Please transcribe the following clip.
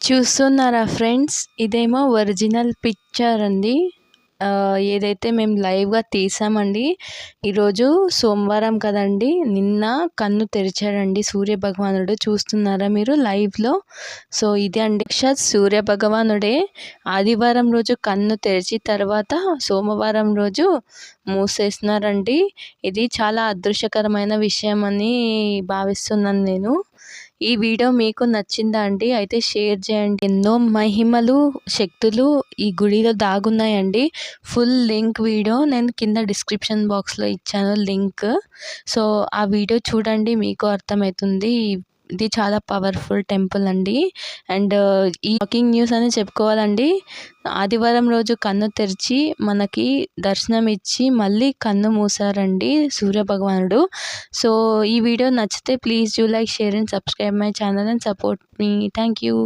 చూస్తున్నారా ఫ్రెండ్స్, ఇదేమో original picture అండి. ఏదైతే మేము లైవ్గా తీసామండి. ఈరోజు సోమవారం కదండి, నిన్న కన్ను తెరిచాడండి సూర్య భగవానుడు. చూస్తున్నారా మీరు లైవ్లో? సో ఇది అండి, సూర్య భగవానుడే ఆదివారం రోజు కన్ను తెరిచి తర్వాత సోమవారం రోజు మూసేస్తున్నారండి. ఇది చాలా అదృష్టకరమైన విషయం అని భావిస్తున్నాను నేను. ఈ వీడియో మీకు నచ్చిందా అండి? అయితే షేర్ చేయండి. ఎన్నో మహిమలు, శక్తులు ఈ గుడిలో దాగున్నాయండి. ఫుల్ లింక్ వీడియో నేను కింద డిస్క్రిప్షన్ బాక్స్లో ఇచ్చాను లింక్. సో ఆ వీడియో చూడండి, మీకు అర్థమవుతుంది. ఇది చాలా పవర్ఫుల్ టెంపుల్ అండి. అండ్ ఈ షాకింగ్ న్యూస్ అని చెప్పుకోవాలండి. ఆదివారం రోజు కన్ను తెరిచి మనకి దర్శనం ఇచ్చి మళ్ళీ కన్ను మూసారండి సూర్య భగవానుడు. సో ఈ వీడియో నచ్చితే please do like, share and subscribe my channel and support me. Thank you.